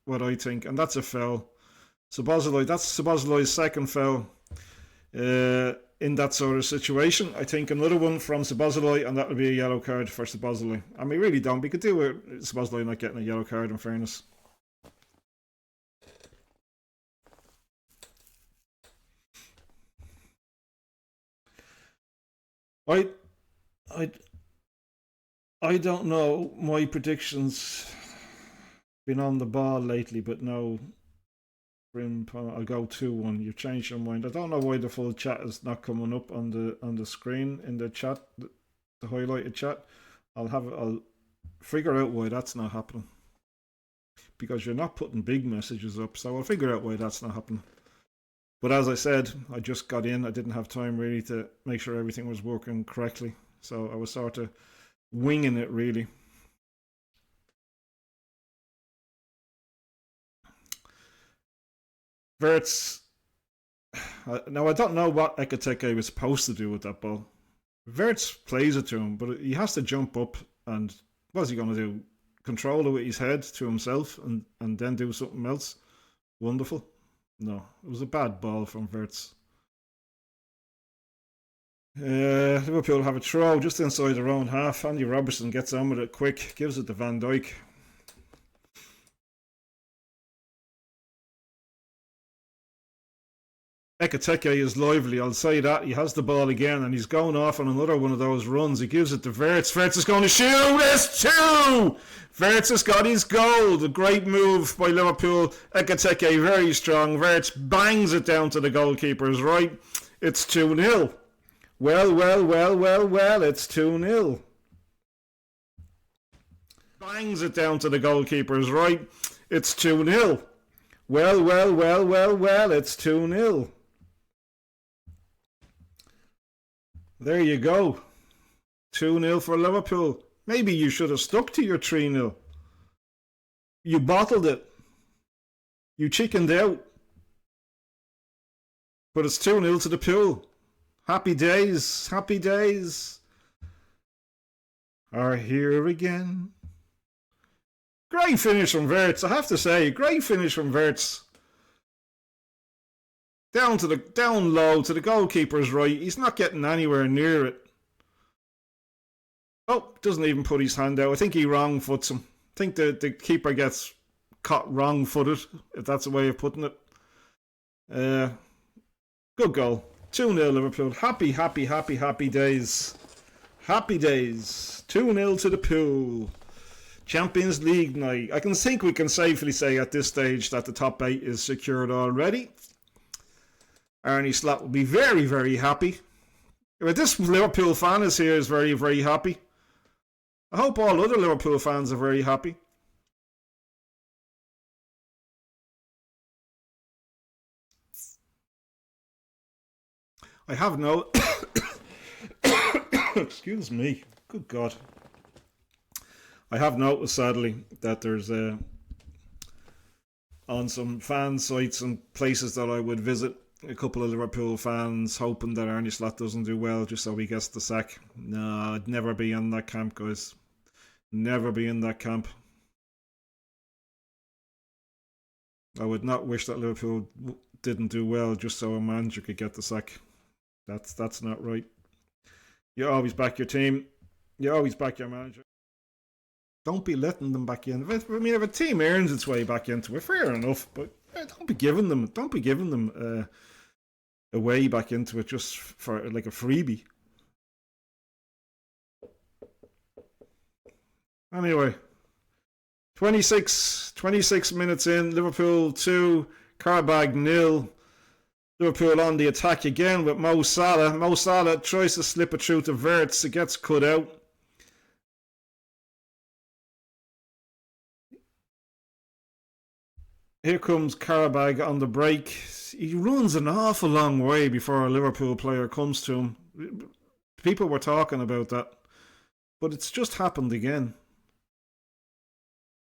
what I think, and that's a foul. That's Szoboszlai's second foul in that sort of situation. I think another one from Szoboszlai, and that would be a yellow card for Szoboszlai. I mean, really don't. We could do with Szoboszlai not getting a yellow card, in fairness. I, I, I don't know. My predictions been on the ball lately, but no. I'll go 2-1. You've changed your mind. I don't know why the full chat is not coming up on the screen in the chat, the highlighted chat. I'll figure out why that's not happening. Because you're not putting big messages up, so I'll figure out why that's not happening. But as I said, I just got in. I didn't have time really to make sure everything was working correctly. So I was sort of winging it, really. Verts. Now, I don't know what Ekateke was supposed to do with that ball. Verts plays it to him, but he has to jump up and what's he going to do? Control it with his head to himself and then do something else? Wonderful. No, it was a bad ball from Verts. Liverpool have a throw just inside their own half. Andy Robertson gets on with it quick, gives it to Van Dijk. Ekateke is lively, I'll say that. He has the ball again and he's going off on another one of those runs. He gives it to Verts. Verts is going to shoot. It's 2! Verts has got his goal. The great move by Liverpool. Ekateke very strong. Verts bangs it down to the goalkeeper's right. It's 2-0. Well, it's 2-0. Bangs it down to the goalkeeper's right. It's 2-0. Well, it's 2-0. There you go. 2-0 for Liverpool. Maybe you should have stuck to your 3-0. You bottled it. You chickened out. But it's 2-0 to the Pool. Happy days. Happy days are here again. Great finish from Verts, I have to say. Great finish from Verts. Down low to the goalkeeper's right. He's not getting anywhere near it. Oh, doesn't even put his hand out. I think he wrong foots him. I think the keeper gets caught wrong footed, if that's a way of putting it. Good goal. 2-0 Liverpool. Happy days. Happy days. 2-0 to the Pool. Champions League night. I think we can safely say at this stage that the top 8 is secured already. Arnie Slot will be very, very happy. But this Liverpool fan is here is very, very happy. I hope all other Liverpool fans are very happy. I have no... Excuse me. Good God. I have noticed, sadly, that there's on some fan sites and places that I would visit, a couple of Liverpool fans hoping that Arnie Slot doesn't do well just so he gets the sack. No, I'd never be in that camp, guys. Never be in that camp. I would not wish that Liverpool didn't do well just so a manager could get the sack. That's not right. You always back your team. You always back your manager. Don't be letting them back in. If a team earns its way back into it, fair enough. But don't be giving them a way back into it just for like a freebie. Anyway, 26 minutes in. Liverpool 2, Qarabag 0. Liverpool on the attack again with Mo Salah. Mo Salah tries to slip it through to Verts. It gets cut out. Here comes Qarabag on the break. He runs an awful long way before a Liverpool player comes to him. People were talking about that. But it's just happened again.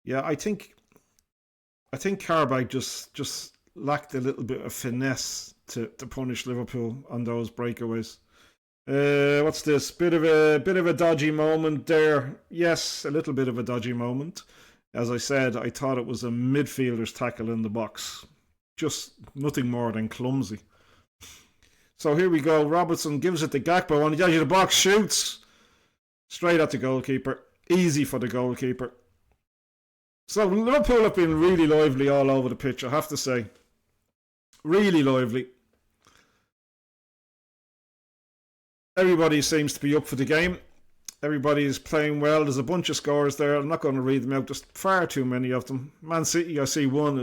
Yeah, I think Qarabag just lacked a little bit of finesse to punish Liverpool on those breakaways. What's this? Bit of a dodgy moment there. Yes, a little bit of a dodgy moment. As I said, I thought it was a midfielder's tackle in the box. Just nothing more than clumsy. So here we go. Robertson gives it to Gakpo on the edge of the box, shoots straight at the goalkeeper. Easy for the goalkeeper. So Liverpool have been really lively all over the pitch, I have to say. Really lively. Everybody seems to be up for the game. Everybody is playing well. There's a bunch of scores there. I'm not going to read them out. There's far too many of them. Man City, I see one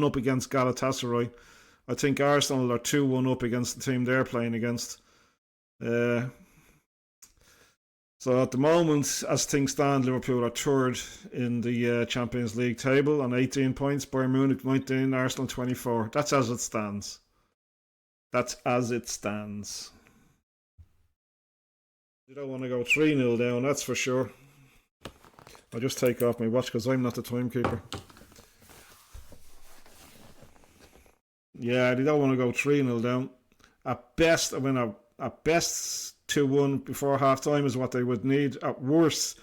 up against Galatasaray. I think Arsenal are 2-1 up against the team they're playing against. So at the moment, as things stand, Liverpool are third in the Champions League table on 18 points. Bayern Munich 19, Arsenal 24. That's as it stands. That's as it stands. You don't want to go 3-0 down, that's for sure. I'll just take off my watch because I'm not the timekeeper. Yeah, they don't want to go 3-0 down. At best, at best 2-1 before half time is what they would need. At worst,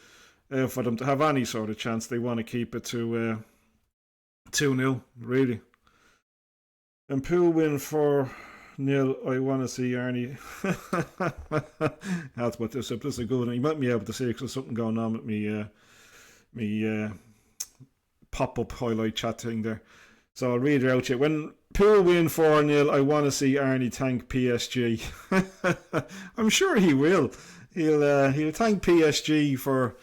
for them to have any sort of chance, they want to keep it to 2-0, really. And Pool win 4-0. I want to see Arnie. That's what this is a good one. You might be able to see because there's something going on with me pop-up highlight chat thing there. So I'll read it out to you. When Pool win 4-0, I want to see Arnie thank PSG. I'm sure he will. He'll thank PSG for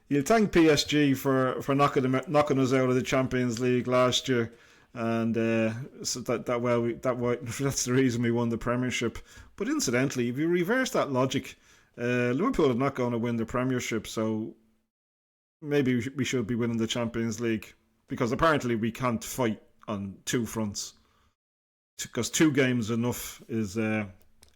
he'll thank PSG for knocking us out of the Champions League last year. And so that's the reason we won the Premiership. But incidentally, if you reverse that logic, Liverpool are not going to win the Premiership, so maybe we should be winning the Champions League, because apparently we can't fight on two fronts. Because 2 games enough is a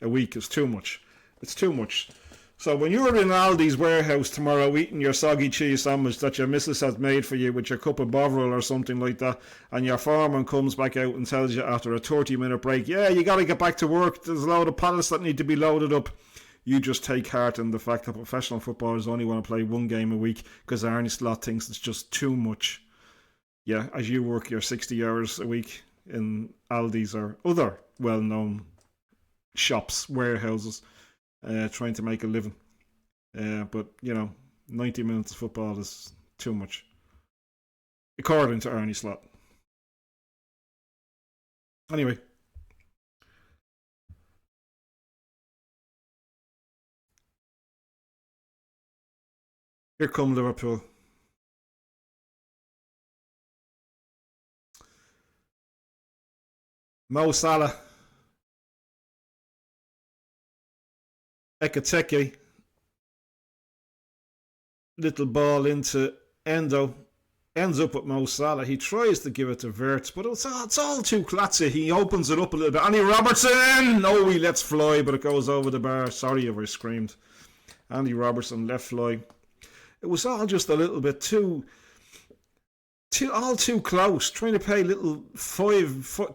week is too much. It's too much. So when you're in Aldi's warehouse tomorrow eating your soggy cheese sandwich that your missus has made for you with your cup of Bovril or something like that, and your foreman comes back out and tells you after a 30-minute break, yeah, you got to get back to work, there's a load of pallets that need to be loaded up, you just take heart in the fact that professional footballers only want to play 1 game a week because Arnie Slot thinks it's just too much. Yeah, as you work your 60 hours a week in Aldi's or other well-known shops, warehouses, trying to make a living. But, 90 minutes of football is too much, according to Arnie Slot. Anyway. Here come Liverpool. Mo Salah. Ekateke. Little ball into Endo. Ends up with Mo Salah. He tries to give it to Wirtz, but it's all too klutzy. He opens it up a little bit. Andy Robertson! Oh, he lets fly, but it goes over the bar. Sorry if I screamed. Andy Robertson let fly. It was all just a little bit too close. Trying to play little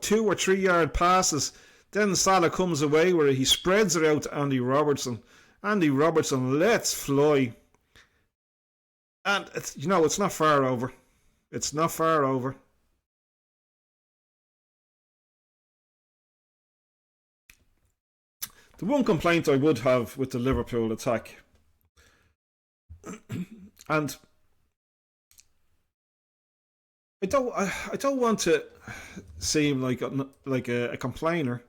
2 or 3 yard passes. Then Salah comes away where he spreads it out to Andy Robertson. Andy Robertson lets fly. And, it's not far over. It's not far over. The one complaint I would have with the Liverpool attack, and I don't want to seem like a complainer.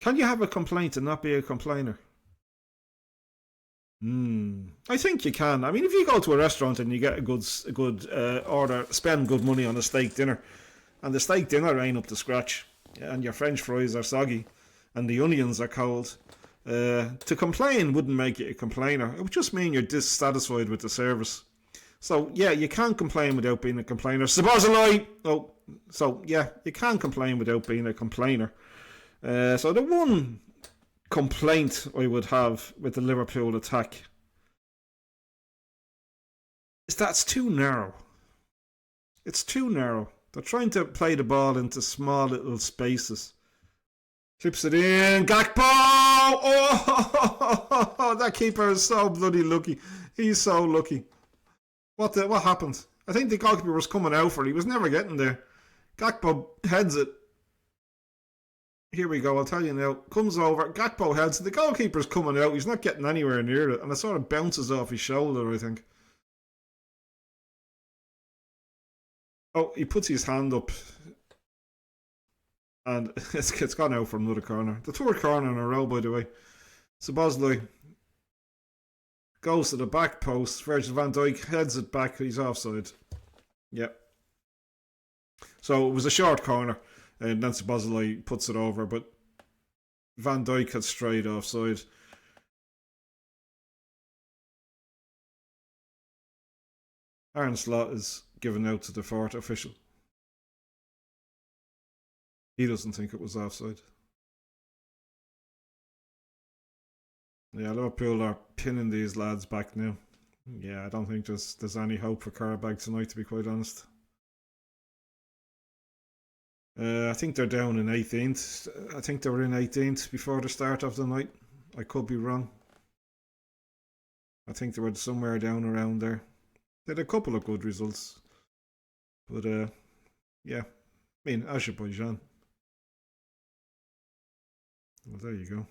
Can you have a complaint and not be a complainer? I think you can. I mean, if you go to a restaurant and you get a good order, spend good money on a steak dinner, and the steak dinner ain't up to scratch, and your French fries are soggy, and the onions are cold, to complain wouldn't make you a complainer. It would just mean you're dissatisfied with the service. So, yeah, you can't complain without being a complainer. Supposedly! Oh, so, yeah, you can complain without being a complainer. So the one complaint I would have with the Liverpool attack is that it's too narrow. It's too narrow. They're trying to play the ball into small little spaces. Clips it in. Gakpo! Oh, that keeper is so bloody lucky. He's so lucky. What happened? I think the goalkeeper was coming out for it. He was never getting there. Gakpo heads it. Here we go, I'll tell you now. Comes over, Gakpo heads it. The goalkeeper's coming out. He's not getting anywhere near it. And it sort of bounces off his shoulder, I think. Oh, he puts his hand up. And it's gone out for another corner. The third corner in a row, by the way. Szoboszlai goes to the back post. Virgil van Dijk heads it back. He's offside. Yep. So it was a short corner. And then Szoboszlai puts it over. But Van Dijk had straight offside. Aaron Slot is given out to the fourth official. He doesn't think it was offside. Yeah, Liverpool are pinning these lads back now. Yeah, I don't think there's any hope for Qarabag tonight, to be quite honest. I think they're down in 18th. I think they were in 18th before the start of the night. I could be wrong. I think they were somewhere down around there. They had a couple of good results. But, yeah. I mean, Azerbaijan. Well, there you go.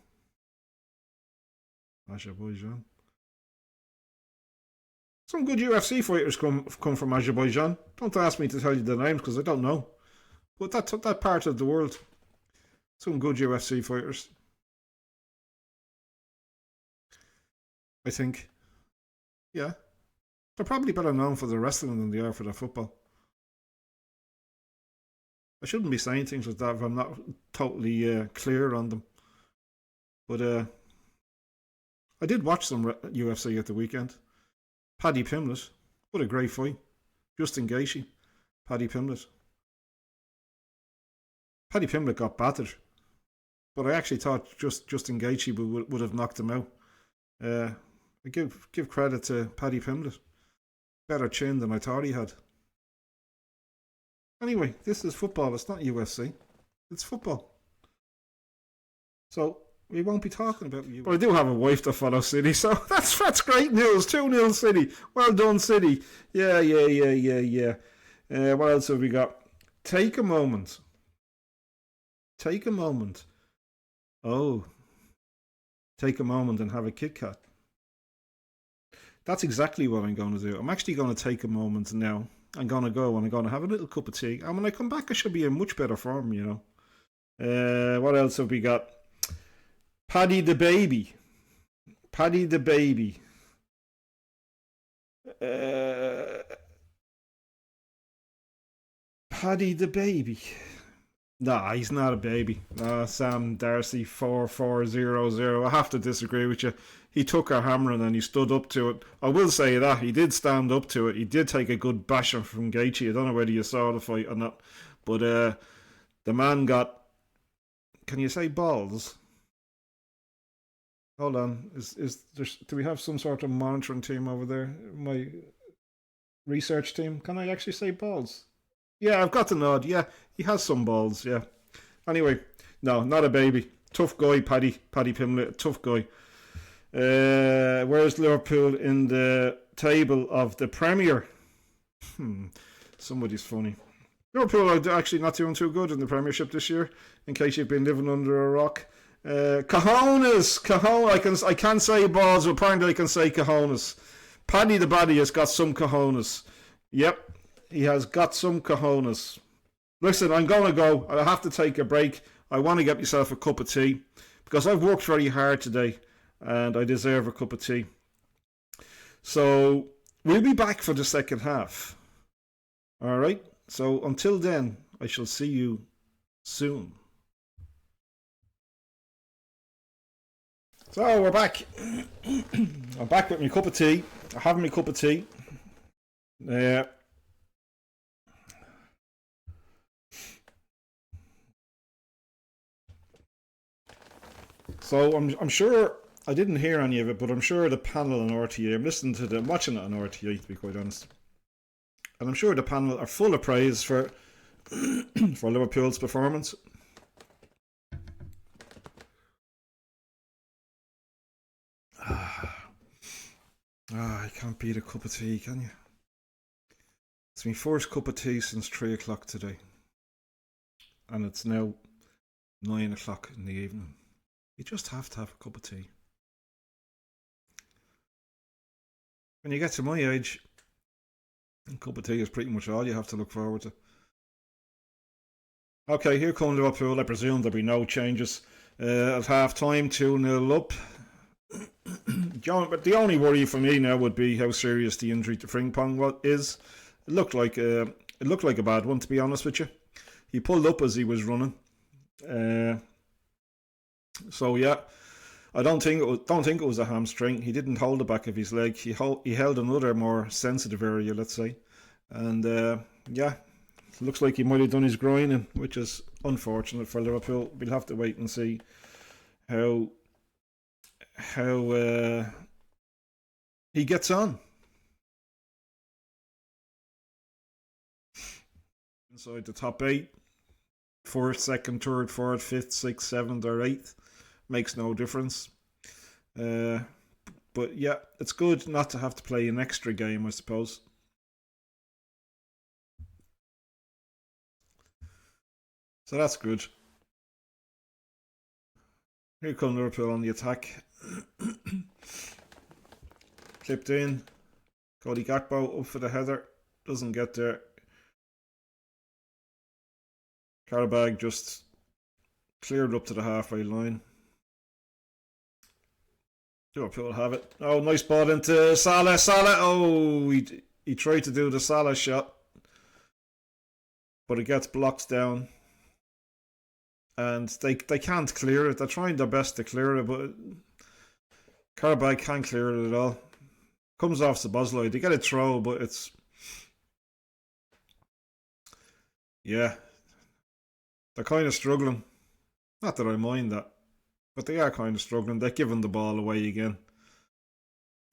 Azerbaijan. Some good UFC fighters come from Azerbaijan. Don't ask me to tell you the names because I don't know. But that part of the world. Some good UFC fighters. I think. Yeah. They're probably better known for the wrestling than they are for the football. I shouldn't be saying things like that if I'm not totally clear on them. But I did watch some UFC at the weekend. Paddy Pimblett. What a great fight. Justin Gaethje. Paddy Pimblett. Paddy Pimblett got battered. But I actually thought Justin Gaethje would have knocked him out. I give credit to Paddy Pimblett. Better chin than I thought he had. Anyway, this is football. It's not UFC. It's football. So we won't be talking about you. But I do have a wife to follow City, so that's great news. 2-0 City. Well done, City. Yeah. What else have we got? Take a moment. Take a moment. Oh. Take a moment and have a Kit Kat. That's exactly what I'm going to do. I'm actually going to take a moment now. I'm going to go and I'm going to have a little cup of tea. And when I come back, I should be in much better form, you know. What else have we got? Paddy the baby. Paddy the baby. Paddy the baby. Nah, he's not a baby. Sam Darcy 4400. I have to disagree with you. He took a hammering and he stood up to it. I will say that he did stand up to it. He did take a good bashing from Gaethje. I don't know whether you saw the fight or not, but the man got. Can you say balls? Hold on. Do we have some sort of monitoring team over there? My research team. Can I actually say balls? Yeah, I've got the nod. Yeah, he has some balls. Yeah. Anyway, no, not a baby. Tough guy, Paddy Pimblett. Tough guy. Where's Liverpool in the table of the Premier? Somebody's funny. Liverpool are actually not doing too good in the Premiership this year. In case you've been living under a rock. Cojones. I can't say balls, but apparently I can say cojones. Paddy the Baddy has got some cojones. Yep. He has got some cojones. Listen, I'm going to go. I have to take a break. I want to get myself a cup of tea because I've worked very hard today and I deserve a cup of tea. So we'll be back for the second half. All right. So until then, I shall see you soon. So we're back. I'm back with my cup of tea. I have my cup of tea. So I'm sure I didn't hear any of it, but I'm sure the panel on RTA. I'm watching it on RTA to be quite honest, and I'm sure the panel are full of praise for for Liverpool's performance. I can't beat a cup of tea, can you? It's my first cup of tea since 3 o'clock today. And it's now 9 o'clock in the evening. You just have to have a cup of tea. When you get to my age, a cup of tea is pretty much all you have to look forward to. Okay, here come Liverpool. I presume there'll be no changes. At half time, 2-0 up. But the only worry for me now would be how serious the injury to Frimpong is. It looked like a bad one, to be honest with you. He pulled up as he was running. So yeah, I don't think it was a hamstring. He didn't hold the back of his leg. He held another more sensitive area, let's say, and yeah, looks like he might have done his groin, which is unfortunate for Liverpool. We'll have to wait and see how he gets on. Inside the top 8, 1st, 2nd, 3rd, 4th, 5th, 6th, 7th or 8th makes no difference. But yeah, it's good not to have to play an extra game, I suppose. So that's good. Here come Liverpool on the attack. Clipped in. Cody Gakpo up for the header. Doesn't get there. Qarabag just cleared up to the halfway line. Liverpool have it. Oh, nice ball into Salah. Oh, he tried to do the Salah shot, but it gets blocked down. And they can't clear it. They're trying their best to clear it, but Qarabag can't clear it at all. Comes off Szoboszlai. They get a throw, but it's... Yeah. They're kind of struggling. Not that I mind that, but they are kind of struggling. They're giving the ball away again.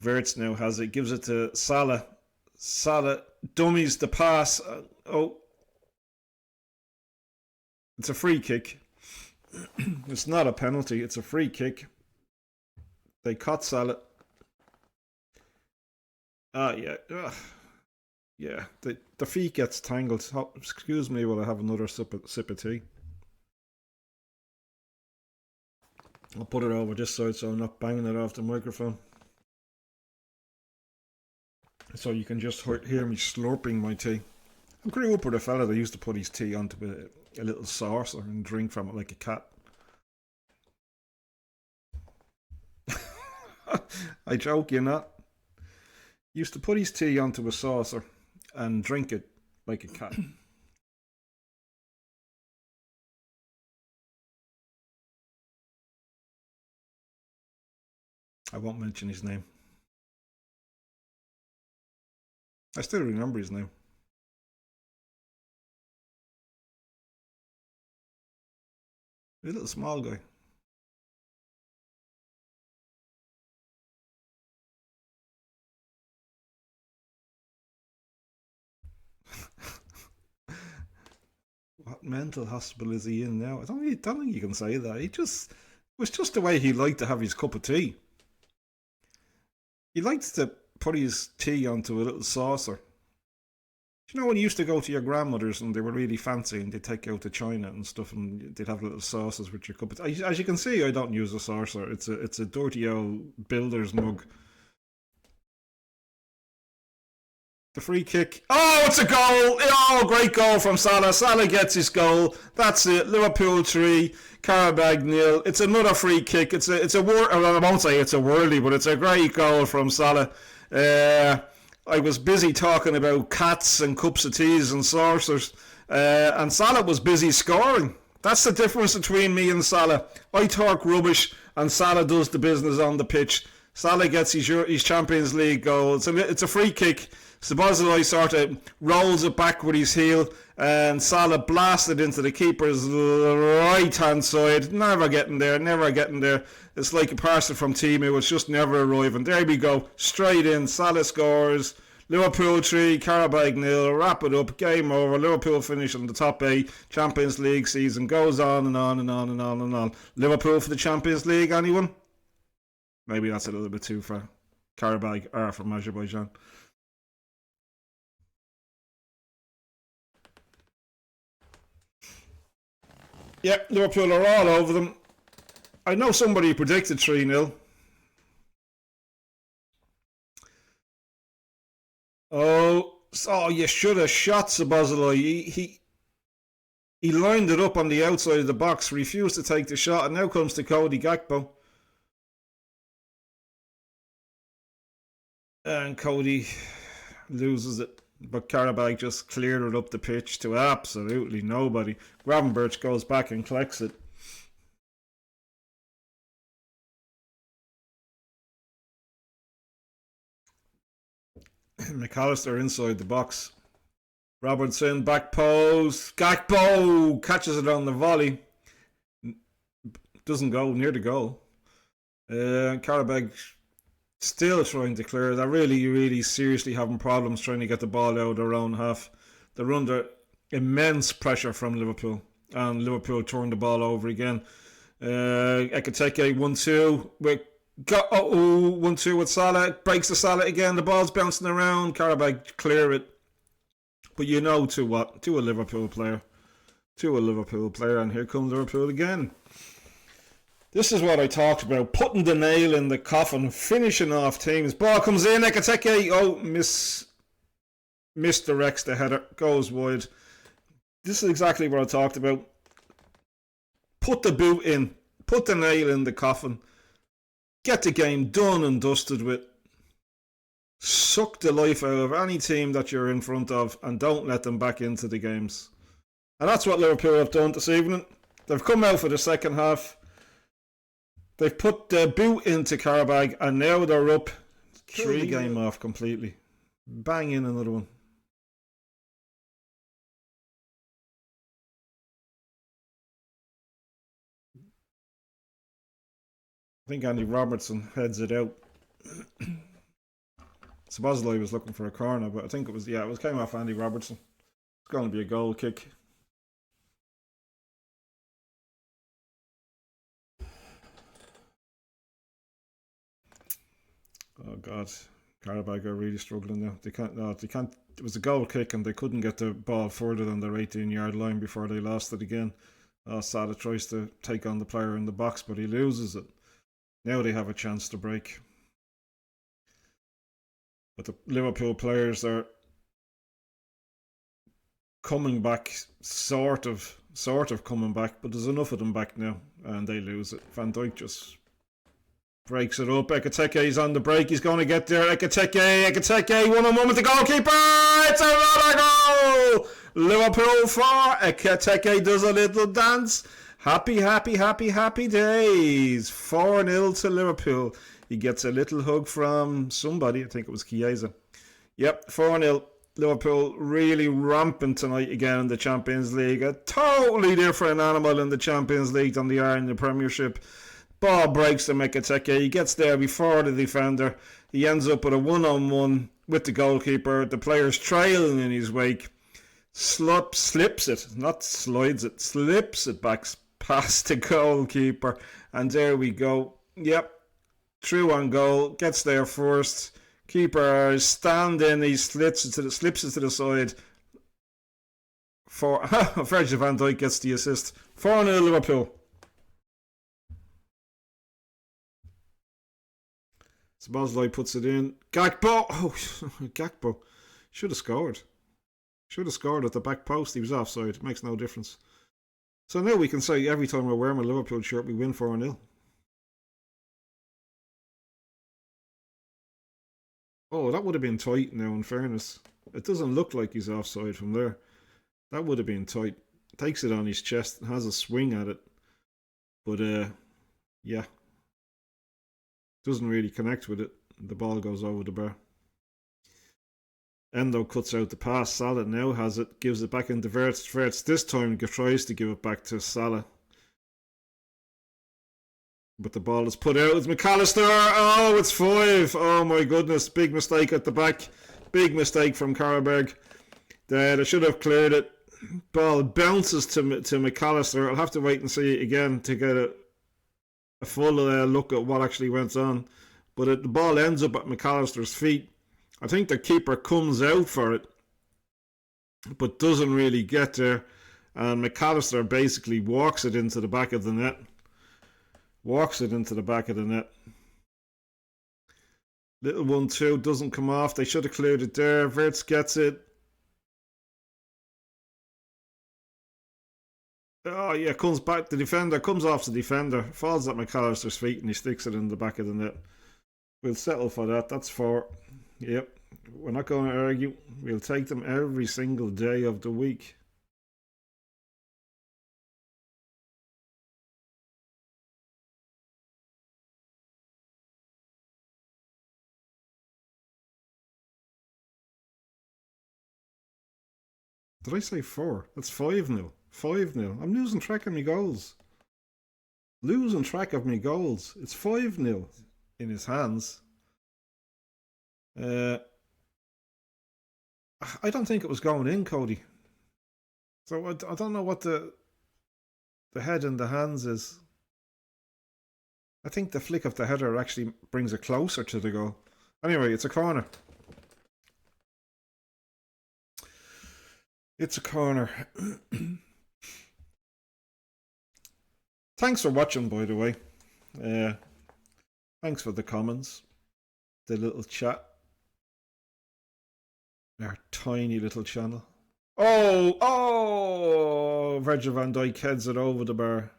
Wirtz now has it. Gives it to Salah. Salah dummies the pass. Oh. It's a free kick. It's not a penalty. It's a free kick. They caught Salah. Yeah. Ugh. Yeah. The feet gets tangled. Oh, excuse me while I have another sip of tea. I'll put it over this side so I'm not banging it off the microphone. So you can just hear me slurping my tea. I grew up with a fella that used to put his tea onto a little saucer and drink from it like a cat. I joke you not. He used to put his tea onto a saucer and drink it like a cat. I won't mention his name. I still remember his name. A little small guy. What mental hospital is he in now? I don't think you can say that. It was just the way he liked to have his cup of tea. He liked to put his tea onto a little saucer. You know when you used to go to your grandmother's and they were really fancy and they'd take you out to China and stuff and they'd have little saucers with your cup of tea. As you can see, I don't use a saucer. It's a dirty old builder's mug. The free kick. Oh, it's a goal! Oh, great goal from Salah. Salah gets his goal. That's it. Liverpool 3, Qarabag 0. It's another free kick. It's a I won't say it's a worldie, but it's a great goal from Salah. I was busy talking about cats and cups of teas and saucers, and Salah was busy scoring. That's the difference between me and Salah. I talk rubbish, and Salah does the business on the pitch. Salah gets his Champions League goal. It's a free kick. Szoboszlai sort of rolls it back with his heel, and Salah blasted into the keeper's right hand side. Never getting there. It's like a parcel from Timu. It's just never arriving. There we go. Straight in. Salah scores. Liverpool 3, Qarabag 0. Wrap it up. Game over. Liverpool finish on the top 8. Champions League season goes on and on and on and on and on. Liverpool for the Champions League, anyone? Maybe that's a little bit too far. Qarabag are from Azerbaijan. Yeah, Liverpool are all over them. I know somebody predicted 3-0. Oh, you should have shot Szoboszlai. He lined it up on the outside of the box, refused to take the shot, and now comes to Cody Gakpo. And Cody loses it. But Qarabag just cleared it up the pitch to absolutely nobody. Gravenberch goes back and collects it. McAllister inside the box. Robertson, back post. Gakpo catches it on the volley. Doesn't go near the goal. Qarabag still trying to clear. They're really seriously having problems trying to get the ball out of their own half. They're under immense pressure from Liverpool. And Liverpool turned the ball over again. Ekitike 1-2 with 1-2 with Salah. Breaks the Salah again. The ball's bouncing around. Qarabag clear it. But you know to what? To a Liverpool player. And here comes Liverpool again. This is what I talked about. Putting the nail in the coffin. Finishing off teams. Ball comes in. Ekitike. Misdirects the header. Goes wide. This is exactly what I talked about. Put the boot in. Put the nail in the coffin. Get the game done and dusted with. Suck the life out of any team that you're in front of and don't let them back into the games. And that's what Liverpool have done this evening. They've come out for the second half. They've put the boot into Qarabag and now they're up. Kill the game off completely. Bang in another one. I think Andy Robertson heads it out. Szoboszlai was looking for a corner, but I think it came off Andy Robertson. It's going to be a goal kick. Oh God, Qarabag are really struggling now. They can't. It was a goal kick and they couldn't get the ball further than their 18-yard line before they lost it again. Salah tries to take on the player in the box, but he loses it. Now they have a chance to break. But the Liverpool players are coming back, sort of coming back, but there's enough of them back now, and they lose it. Van Dijk just breaks it up. Ekitike's on the break. He's going to get there. Ekitike, 1-on-1 with the goalkeeper. It's another goal. Liverpool 4. Ekitike does a little dance. Happy days. 4-0 to Liverpool. He gets a little hug from somebody. I think it was Chiesa. Yep, 4-0. Liverpool really rampant tonight again in the Champions League. A totally different animal in the Champions League than they are in the Premiership. Ball breaks to Ekitike. He gets there before the defender. He ends up with a 1-on-1 with the goalkeeper. The player's trailing in his wake. Slips it, not slides it. Slips it back past the goalkeeper. And there we go. Yep. True on goal, gets there first. Keeper standing, he slips it to the side. Virgil van Dijk gets the assist. 4-0 Liverpool. Szoboszlai puts it in. Gakpo! Gakpo. Should have scored. At the back post. He was offside. It makes no difference. So now we can say every time we're wearing a Liverpool shirt, we win 4-0. Oh, that would have been tight now, in fairness. It doesn't look like he's offside from there. That would have been tight. Takes it on his chest and has a swing at it. But, yeah. Doesn't really connect with it. The ball goes over the bar. Endo cuts out the pass. Salah now has it. Gives it back into Wirtz. Wirtz this time tries to give it back to Salah. But the ball is put out. It's McAllister. Oh, it's 5. Oh my goodness. Big mistake at the back. Big mistake from Qarabag. They should have cleared it. Ball bounces to McAllister. I'll have to wait and see it again to get a full look at what actually went on. But the ball ends up at McAllister's feet. I think the keeper comes out for it, but doesn't really get there. And McAllister basically walks it into the back of the net. Little 1-2 doesn't come off. They should have cleared it there. Wirtz gets it. Oh yeah, comes back. The defender comes off the defender, falls at McAllister's feet, and he sticks it in the back of the net. We'll settle for that. That's 4. Yep. We're not going to argue. We'll take them every single day of the week. Did I say 4? That's 5-0. 5-0. I'm losing track of my goals. It's 5-0 in his hands. I don't think it was going in, Cody. So I don't know what the head in the hands is. I think the flick of the header actually brings it closer to the goal. Anyway, it's a corner. It's a corner. Thanks for watching, by the way. Thanks for the comments. The little chat. Our tiny little channel. Oh! Virgil van Dijk heads it over the bar.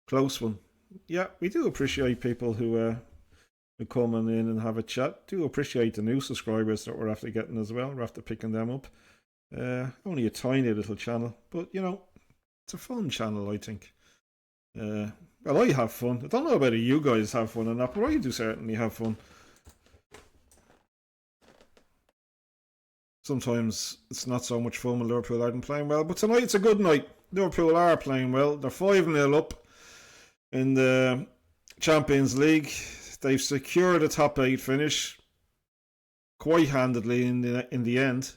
Close one. Yeah, we do appreciate people who come in and have a chat. Do appreciate the new subscribers that we're after getting as well. We're after picking them up. Only a tiny little channel, but you know, it's a fun channel, I think. Well, I have fun. I don't know whether you guys have fun or not, but I do certainly have fun. Sometimes it's not so much fun when Liverpool aren't playing well, but tonight it's a good night. Liverpool are playing well. They're 5-0 up in the Champions League. They've secured a top 8 finish quite handedly in the end.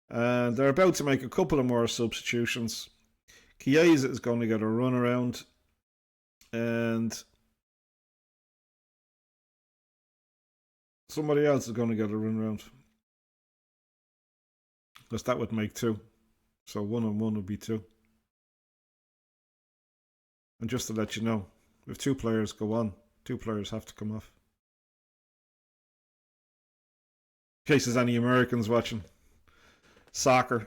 And they're about to make a couple of more substitutions. Chiesa is going to get a run around. And somebody else is going to get a run around. Because that would make 2. So 1 and 1 would be 2. And just to let you know, if 2 players go on, 2 players have to come off. In case there's any Americans watching. Soccer.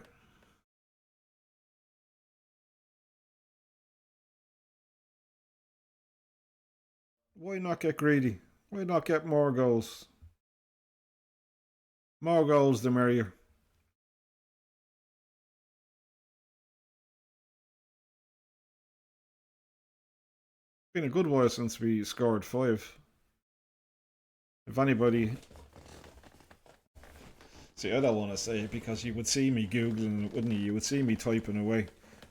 Why not get greedy? Why not get more goals? More goals the merrier. Been a good while since we scored 5. If anybody... See, I don't want to say it because you would see me Googling it, wouldn't you? You would see me typing away.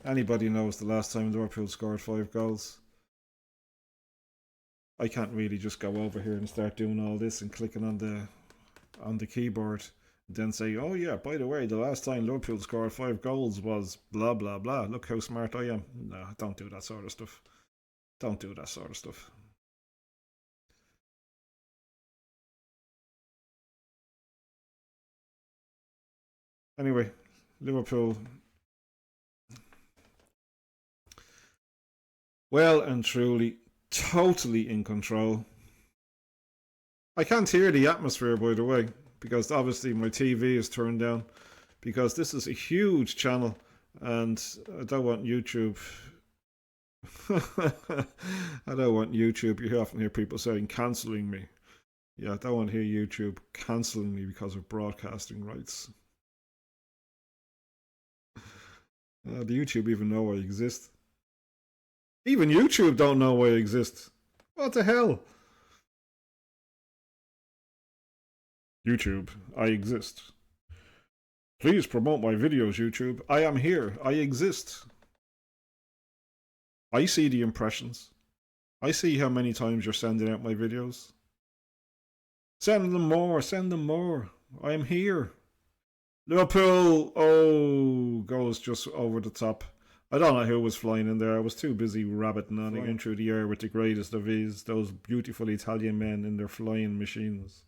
Anybody knows the last time Liverpool scored 5 goals? I can't really just go over here and start doing all this and clicking on the keyboard and then say, oh yeah, by the way, the last time Liverpool scored 5 goals was blah blah blah. Look how smart I am. No, don't do that sort of stuff. Don't do that sort of stuff. Anyway, Liverpool well and truly totally in control. I can't hear the atmosphere, by the way, because obviously my TV is turned down, because this is a huge channel and I don't want YouTube. I don't want YouTube. You often hear people saying cancelling me. Yeah, I don't want to hear YouTube cancelling me because of broadcasting rights. Do YouTube even know I exist? Even YouTube don't know I exist. What the hell? YouTube, I exist. Please promote my videos, YouTube. I am here. I exist. I see the impressions. I see how many times you're sending out my videos. Send them more. Send them more. I am here. Liverpool, oh, goes just over the top. I don't know who was flying in there. I was too busy rabbiting on again through the air with the greatest of ease. Those beautiful Italian men in their flying machines.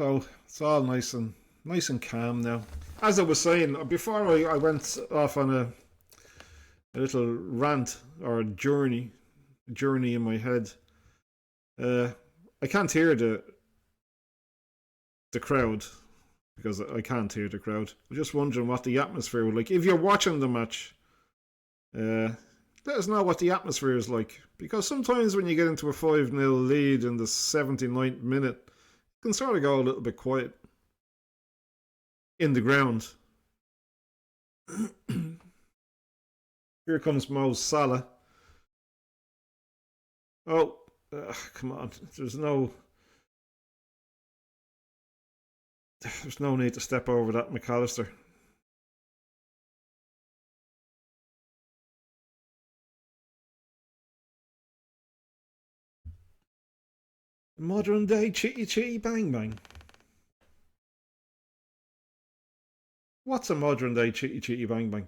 So it's all nice and calm now. As I was saying before, I went off on a little rant or journey in my head. I can't hear the crowd because I can't hear the crowd. I'm just wondering what the atmosphere would like if you're watching the match. Let us know what the atmosphere is like, because sometimes when you get into a 5-0 lead in the 79th minute, it can sort of go a little bit quiet in the ground. Here comes Mo Salah. Oh, come on. There's no need to step over that, McAllister. Modern day chitty chitty bang bang. What's a modern day chitty chitty bang bang?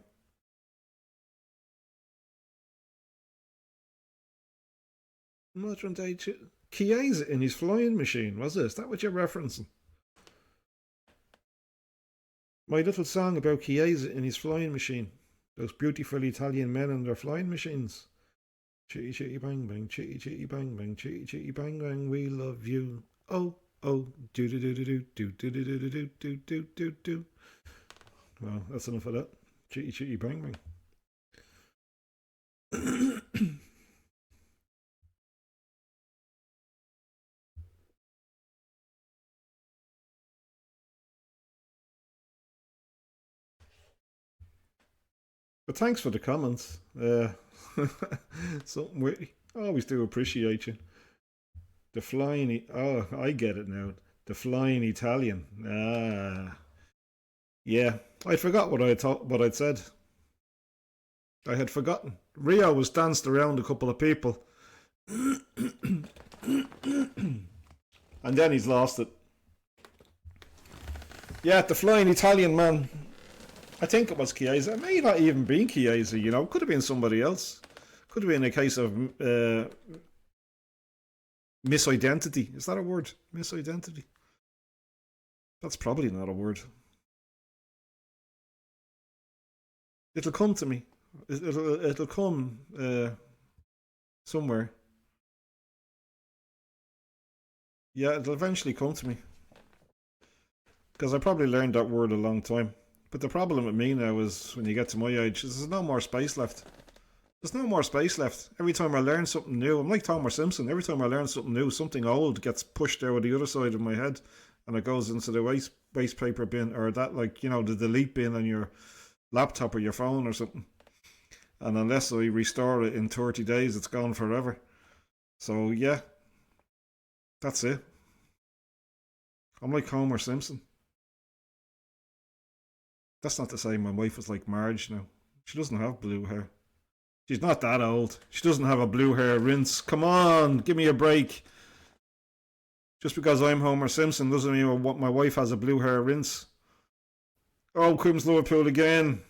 Modern day Chiesa in his flying machine, was it? Is that what you're referencing? My little song about Chiesa in his flying machine. Those beautiful Italian men and their flying machines. Chitty chitty bang bang, chitty chitty bang bang, chitty chitty bang bang, we love you. Oh, oh, do do do do do do do do do do do do do do. Well, that's enough of that. Chitty chitty bang bang. But thanks for the comments. Something we always do appreciate you. The flying. Oh, I get it now. The flying Italian. Ah, yeah. I forgot what I thought. What I'd said. I had forgotten. Rio was danced around a couple of people, and then he's lost it. Yeah, the flying Italian man. I think it was Chiesa. It may not even been Chiesa, you know. Could have been somebody else. Could have been a case of misidentity. Is that a word? Misidentity? That's probably not a word. It'll come to me. It'll come somewhere. Yeah, it'll eventually come to me. Because I probably learned that word a long time. But the problem with me now is when you get to my age, there's no more space left. There's no more space left. Every time I learn something new, I'm like Homer Simpson. Every time I learn something new, something old gets pushed out of the other side of my head and it goes into the waste paper bin, or that, like, you know, the delete bin on your laptop or your phone or something. And unless I restore it in 30 days, it's gone forever. So yeah, that's it. I'm like Homer Simpson. That's not to say my wife was like Marge now. She doesn't have blue hair. She's not that old. She doesn't have a blue hair rinse. Come on, give me a break. Just because I'm Homer Simpson doesn't mean my wife has a blue hair rinse. Oh, comes Liverpool again.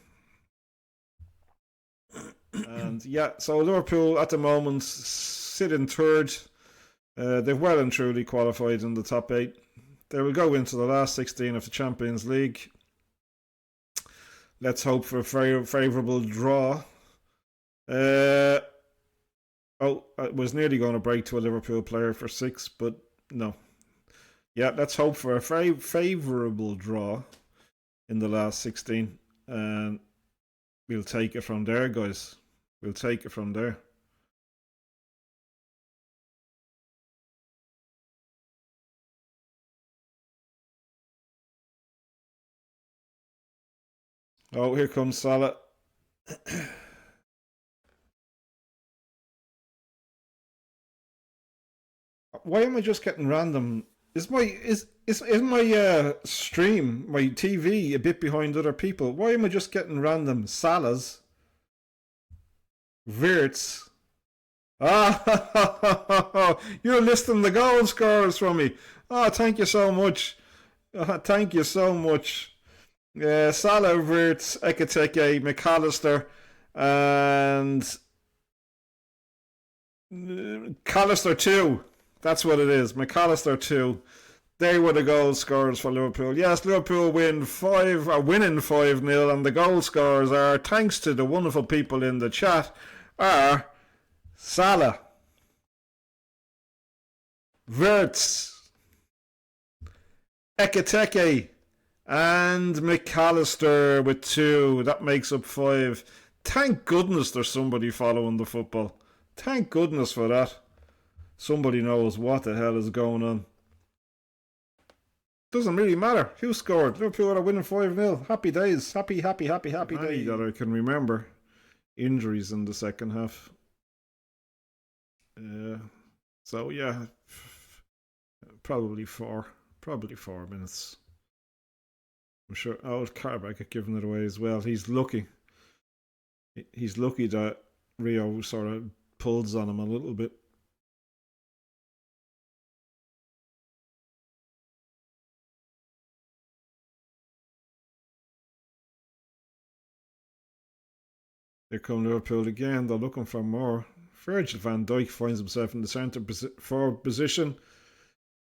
And yeah, so Liverpool at the moment sit in third. They've well and truly qualified in the top 8. They will go into the last 16 of the Champions League. Let's hope for a favourable draw. I was nearly going to break to a Liverpool player for 6, but no. Yeah, let's hope for a favourable draw in the last 16. And we'll take it from there, guys. We'll take it from there. Oh, here comes Salah. Why am I just getting random? Is my stream, my TV, a bit behind other people? Why am I just getting random Salahs, Wirtz? Ah, you're listing the goal scorers for me. Oh, thank you so much. Thank you so much. Salah, Wirtz, Ekiteke, McAllister, and McAllister 2. That's what it is. McAllister 2. They were the goal scorers for Liverpool. Yes, Liverpool winning 5-0, and the goal scorers are, thanks to the wonderful people in the chat, are Salah, Wirtz, Ekitike, and McAllister with 2. That makes up 5. Thank goodness there's somebody following the football. Thank goodness for that. Somebody knows what the hell is going on. Doesn't really matter who scored. Liverpool are winning 5-0. Happy days. Happy days. That I can remember. Injuries in the second half. So yeah, probably 4 minutes. I'm sure. Oh, Qarabag had given it away as well. He's lucky. He's lucky that Rio sort of pulls on him a little bit. Here come Liverpool again. They're looking for more. Virgil van Dijk finds himself in the centre forward position.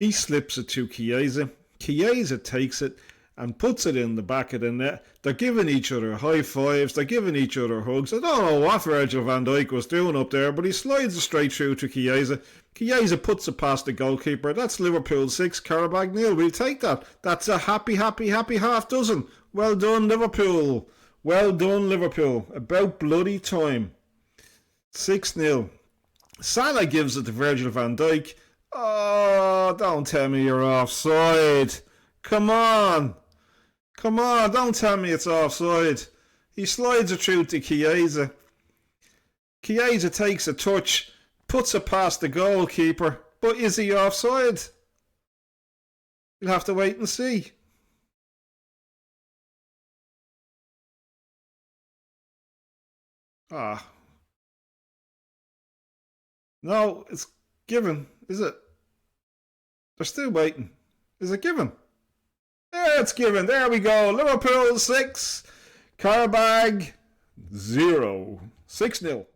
He slips it to Chiesa. Chiesa takes it and puts it in the back of the net. They're giving each other high fives. They're giving each other hugs. I don't know what Virgil van Dijk was doing up there, but he slides it straight through to Chiesa. Chiesa puts it past the goalkeeper. That's Liverpool 6, Qarabag 0. We'll take that. That's a happy half dozen. Well done, Liverpool. Well done, Liverpool. About bloody time. 6-0. Salah gives it to Virgil van Dijk. Oh, don't tell me you're offside. Come on, don't tell me it's offside. He slides it through to Chiesa. Chiesa takes a touch, puts it past the goalkeeper. But is he offside? You'll have to wait and see. No, it's given, is it? They're still waiting. Is it given? Yeah, it's given. There we go. Liverpool 6, Qarabag 0. 6-0.